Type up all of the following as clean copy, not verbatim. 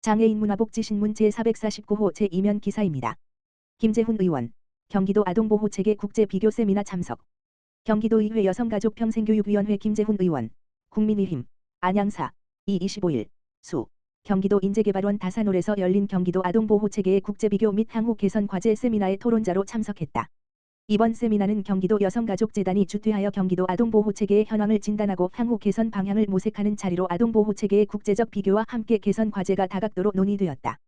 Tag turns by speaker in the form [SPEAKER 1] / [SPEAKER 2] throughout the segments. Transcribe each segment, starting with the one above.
[SPEAKER 1] 장애인 문화복지신문 제449호 제2면 기사입니다. 김재훈 의원, 경기도 아동보호체계 국제 비교 세미나 참석. 경기도의회 여성가족평생교육위원회 김재훈 의원, 국민의힘, 안양사, 25일, 수, 경기도 인재개발원 다산홀에서 열린 경기도 아동보호체계의 국제비교 및 향후 개선 과제 세미나에 토론자로 참석했다. 이번 세미나는 경기도 여성가족재단이 주최하여 경기도 아동보호체계의 현황을 진단하고 향후 개선 방향을 모색하는 자리로 아동보호체계의 국제적 비교와 함께 개선 과제가 다각도로 논의되었다.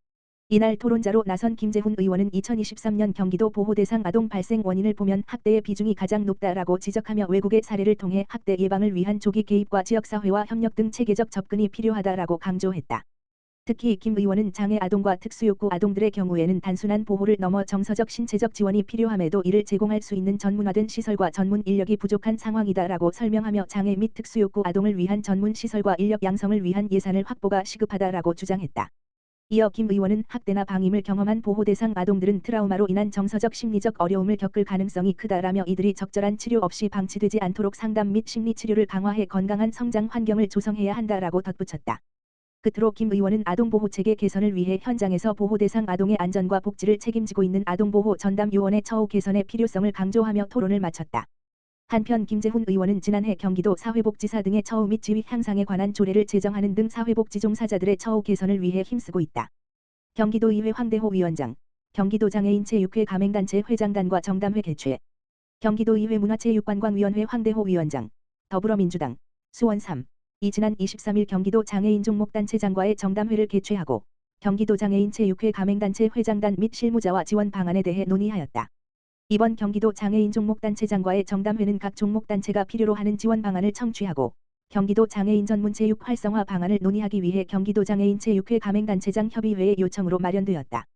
[SPEAKER 1] 이날 토론자로 나선 김재훈 의원은 2023년 경기도 보호대상 아동 발생 원인을 보면 학대의 비중이 가장 높다라고 지적하며 외국의 사례를 통해 학대 예방을 위한 조기 개입과 지역사회와 협력 등 체계적 접근이 필요하다라고 강조했다. 특히 김 의원은 장애 아동과 특수욕구 아동들의 경우에는 단순한 보호를 넘어 정서적 신체적 지원이 필요함에도 이를 제공할 수 있는 전문화된 시설과 전문 인력이 부족한 상황이다라고 설명하며 장애 및 특수욕구 아동을 위한 전문 시설과 인력 양성을 위한 예산을 확보가 시급하다라고 주장했다. 이어 김 의원은 학대나 방임을 경험한 보호 대상 아동들은 트라우마로 인한 정서적 심리적 어려움을 겪을 가능성이 크다라며 이들이 적절한 치료 없이 방치되지 않도록 상담 및 심리치료를 강화해 건강한 성장 환경을 조성해야 한다라고 덧붙였다. 끝으로 김 의원은 아동보호체계 개선을 위해 현장에서 보호대상 아동의 안전과 복지를 책임지고 있는 아동보호 전담요원의 처우 개선의 필요성을 강조하며 토론을 마쳤다. 한편 김재훈 의원은 지난해 경기도 사회복지사 등의 처우 및 지위 향상에 관한 조례를 제정하는 등 사회복지 종사자들의 처우 개선을 위해 힘쓰고 있다. 경기도의회 황대호 위원장, 경기도 장애인체육회 가맹단체 회장단과 정담회 개최. 경기도의회 문화체육관광위원회 황대호 위원장, 더불어민주당, 수원 3. 지난 23일 경기도 장애인 종목단체장과의 정담회를 개최하고 경기도 장애인체육회 가맹단체 회장단 및 실무자와 지원 방안에 대해 논의하였다. 이번 경기도 장애인 종목단체장과의 정담회는 각 종목단체가 필요로 하는 지원 방안을 청취하고 경기도 장애인 전문체육 활성화 방안을 논의하기 위해 경기도 장애인체육회 가맹단체장 협의회의 요청으로 마련되었다.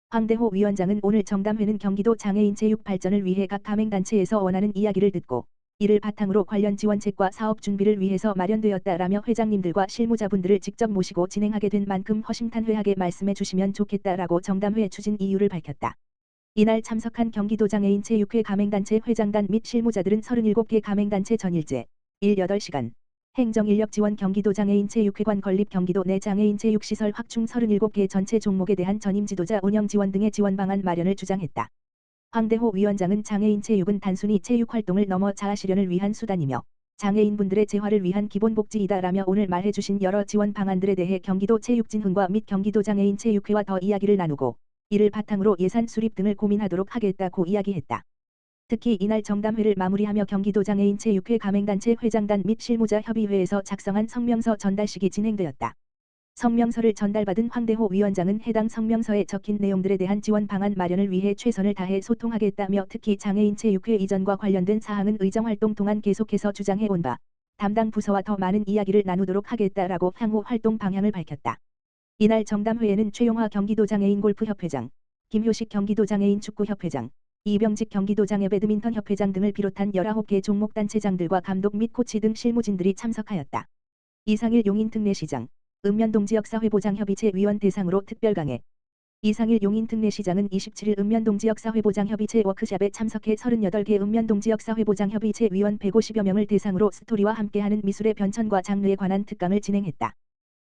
[SPEAKER 1] 황대호 위원장은 오늘 정담회는 경기도 장애인체육 발전을 위해 각 가맹단체에서 원하는 이야기를 듣고 이를 바탕으로 관련 지원책과 사업 준비를 위해서 마련되었다라며 회장님들과 실무자분들을 직접 모시고 진행하게 된 만큼 허심탄회하게 말씀해 주시면 좋겠다라고 정담회 추진 이유를 밝혔다. 이날 참석한 경기도 장애인체육회 가맹단체 회장단 및 실무자들은 37개 가맹단체 전일제, 8시간, 행정인력 지원 경기도 장애인체육회관 건립 경기도 내 장애인체육시설 확충 37개 전체 종목에 대한 전임 지도자 운영 지원 등의 지원 방안 마련을 주장했다. 황대호 위원장은 장애인체육은 단순히 체육활동을 넘어 자아실현을 위한 수단이며 장애인분들의 재활을 위한 기본복지이다라며 오늘 말해주신 여러 지원 방안들에 대해 경기도 체육진흥과 및 경기도 장애인체육회와 더 이야기를 나누고 이를 바탕으로 예산 수립 등을 고민하도록 하겠다고 이야기했다. 특히 이날 정담회를 마무리하며 경기도 장애인체육회 가맹단체 회장단 및 실무자 협의회에서 작성한 성명서 전달식이 진행되었다. 성명서를 전달받은 황대호 위원장은 해당 성명서에 적힌 내용들에 대한 지원 방안 마련을 위해 최선을 다해 소통하겠다며 특히 장애인체육회 이전과 관련된 사항은 의정활동 동안 계속해서 주장해온 바 담당 부서와 더 많은 이야기를 나누도록 하겠다라고 향후 활동 방향을 밝혔다. 이날 정담회에는 최용화 경기도 장애인 골프협회장, 김효식 경기도 장애인 축구협회장, 이병직 경기도 장애 배드민턴 협회장 등을 비롯한 19개 종목단체장들과 감독 및 코치 등 실무진들이 참석하였다. 이상일 용인특례시장, 읍면동지역사회보장협의체 위원 대상으로 특별강해. 이상일 용인특례시장은 27일 읍면동지역사회보장협의체 워크숍에 참석해 38개 읍면동지역사회보장협의체 위원 150여 명을 대상으로 스토리와 함께하는 미술의 변천과 장르에 관한 특강을 진행했다.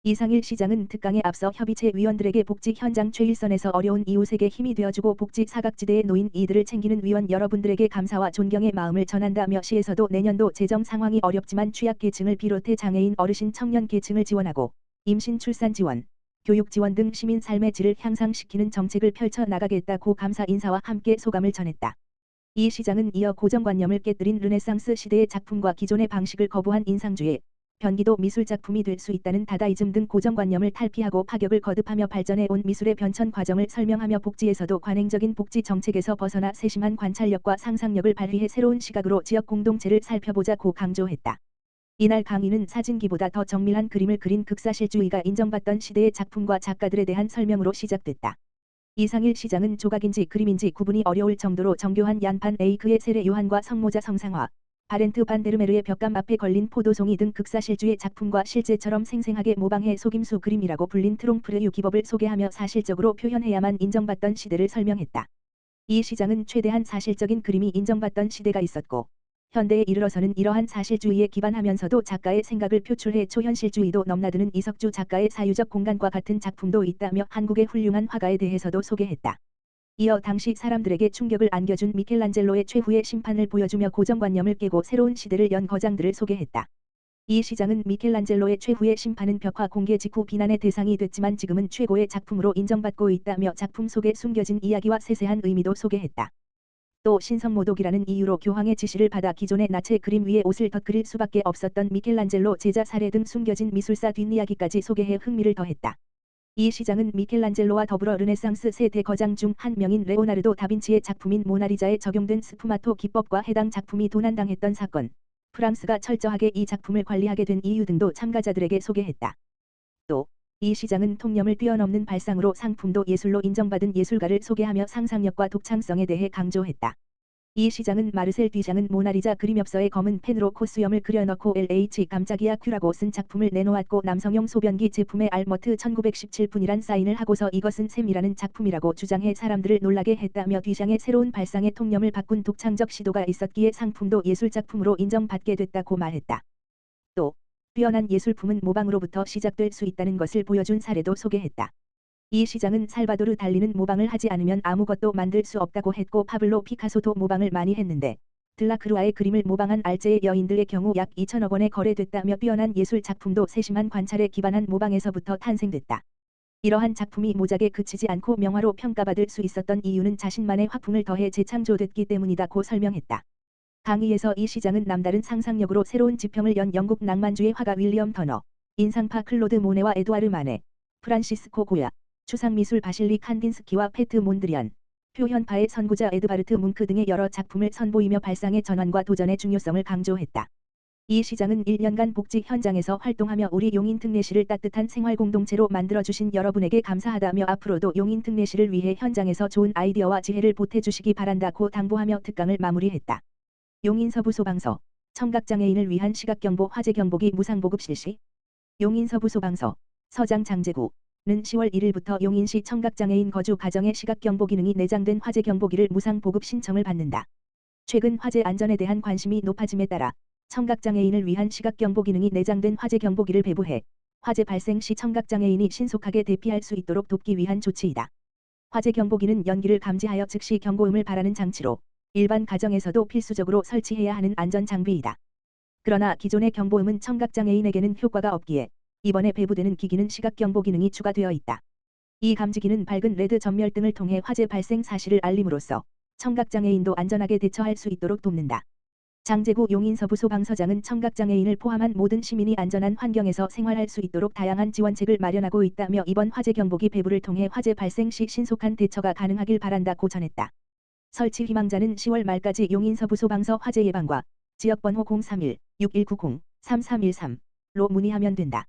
[SPEAKER 1] 이상일 시장은 특강에 앞서 협의체 위원들에게 복지 현장 최일선에서 어려운 이웃에게 힘이 되어주고 복지 사각지대에 놓인 이들을 챙기는 위원 여러분들에게 감사와 존경의 마음을 전한다며 시에서도 내년도 재정 상황이 어렵지만 취약계층을 비롯해 장애인 어르신 청년 계층을 지원하고 임신 출산 지원, 교육 지원 등 시민 삶의 질을 향상시키는 정책을 펼쳐 나가겠다고 감사 인사와 함께 소감을 전했다. 이 시장은 이어 고정관념을 깨뜨린 르네상스 시대의 작품과 기존의 방식을 거부한 인상주의, 변기도 미술 작품이 될 수 있다는 다다이즘 등 고정관념을 탈피하고 파격을 거듭하며 발전해 온 미술의 변천 과정을 설명하며 복지에서도 관행적인 복지 정책에서 벗어나 세심한 관찰력과 상상력을 발휘해 새로운 시각으로 지역 공동체를 살펴보자고 강조했다. 이날 강의는 사진기보다 더 정밀한 그림을 그린 극사실주의가 인정받던 시대의 작품과 작가들에 대한 설명으로 시작됐다. 이상일 시장은 조각인지 그림인지 구분이 어려울 정도로 정교한 양판 에이크의 세례 요한과 성모자 성상화, 바렌트 반 데르메르의 벽감 앞에 걸린 포도송이 등 극사실주의 작품과 실제처럼 생생하게 모방해 속임수 그림이라고 불린 트롱프르유 기법을 소개하며 사실적으로 표현해야만 인정받던 시대를 설명했다. 이 시장은 최대한 사실적인 그림이 인정받던 시대가 있었고 현대에 이르러서는 이러한 사실주의에 기반하면서도 작가의 생각을 표출해 초현실주의도 넘나드는 이석주 작가의 사유적 공간과 같은 작품도 있다며 한국의 훌륭한 화가에 대해서도 소개했다. 이어 당시 사람들에게 충격을 안겨준 미켈란젤로의 최후의 심판을 보여주며 고정관념을 깨고 새로운 시대를 연 거장들을 소개했다. 이 시장은 미켈란젤로의 최후의 심판은 벽화 공개 직후 비난의 대상이 됐지만 지금은 최고의 작품으로 인정받고 있다며 작품 속에 숨겨진 이야기와 세세한 의미도 소개했다. 또 신성모독이라는 이유로 교황의 지시를 받아 기존의 나체 그림 위에 옷을 덧그릴 수밖에 없었던 미켈란젤로 제자 살해 등 숨겨진 미술사 뒷이야기까지 소개해 흥미를 더했다. 이 시장은 미켈란젤로와 더불어 르네상스 세 대거장 중 한 명인 레오나르도 다빈치의 작품인 모나리자에 적용된 스푸마토 기법과 해당 작품이 도난당했던 사건, 프랑스가 철저하게 이 작품을 관리하게 된 이유 등도 참가자들에게 소개했다. 또 이 시장은 통념을 뛰어넘는 발상으로 상품도 예술로 인정받은 예술가를 소개하며 상상력과 독창성에 대해 강조했다. 이 시장은 마르셀 듀샹은 모나리자 그림엽서에 검은 펜으로 코수염을 그려넣고 LH 깜짝이야 큐라고 쓴 작품을 내놓았고 남성용 소변기 제품에 알머트 1917분이란 사인을 하고서 이것은 샘이라는 작품이라고 주장해 사람들을 놀라게 했다며 듀샹의 새로운 발상의 통념을 바꾼 독창적 시도가 있었기에 상품도 예술작품으로 인정받게 됐다고 말했다. 또 뛰어난 예술품은 모방으로부터 시작될 수 있다는 것을 보여준 사례도 소개했다. 이 시장은 살바도르 달리는 모방을 하지 않으면 아무것도 만들 수 없다고 했고 파블로 피카소도 모방을 많이 했는데 들라크루아의 그림을 모방한 알제의 여인들의 경우 약 2천억 원에 거래됐다며 뛰어난 예술 작품도 세심한 관찰에 기반한 모방에서부터 탄생됐다. 이러한 작품이 모작에 그치지 않고 명화로 평가받을 수 있었던 이유는 자신만의 화풍을 더해 재창조됐기 때문이다고 설명했다. 강의에서 이 시장은 남다른 상상력으로 새로운 지평을 연 영국 낭만주의 화가 윌리엄 터너, 인상파 클로드 모네와 에두아르 마네, 프란시스코 고야, 추상미술 바실리 칸딘스키와 페트 몬드리안, 표현파의 선구자 에드바르트 뭉크 등의 여러 작품을 선보이며 발상의 전환과 도전의 중요성을 강조했다. 이 시장은 1년간 복지 현장에서 활동하며 우리 용인 특례시를 따뜻한 생활 공동체로 만들어주신 여러분에게 감사하다며 앞으로도 용인 특례시를 위해 현장에서 좋은 아이디어와 지혜를 보태주시기 바란다고 당부하며 특강을 마무리했다. 용인 서부 소방서, 청각장애인을 위한 시각경보 화재 경보기 무상보급 실시. 용인 서부 소방서, 서장 장재구는 10월 1일부터 용인시 청각장애인 거주 가정에 시각경보 기능이 내장된 화재 경보기를 무상 보급 신청을 받는다. 최근 화재 안전에 대한 관심이 높아짐에 따라 청각장애인을 위한 시각경보 기능이 내장된 화재 경보기를 배부해 화재 발생 시 청각장애인이 신속하게 대피할 수 있도록 돕기 위한 조치이다. 화재 경보기는 연기를 감지하여 즉시 경고음을 발하는 장치로 일반 가정에서도 필수적으로 설치해야 하는 안전 장비이다. 그러나 기존의 경보음은 청각장애인에게는 효과가 없기에 이번에 배부되는 기기는 시각경보 기능이 추가되어 있다. 이 감지기는 밝은 레드 전멸 등을 통해 화재 발생 사실을 알림으로써 청각장애인도 안전하게 대처할 수 있도록 돕는다. 장재구 용인 서부 소방서장은 청각장애인을 포함한 모든 시민이 안전한 환경에서 생활할 수 있도록 다양한 지원책을 마련하고 있다며 이번 화재 경보기 배부를 통해 화재 발생 시 신속한 대처가 가능하길 바란다고 전했다. 설치 희망자는 10월 말까지 용인 서부 소방서 화재 예방과 지역번호 031-6190-3313로 문의하면 된다.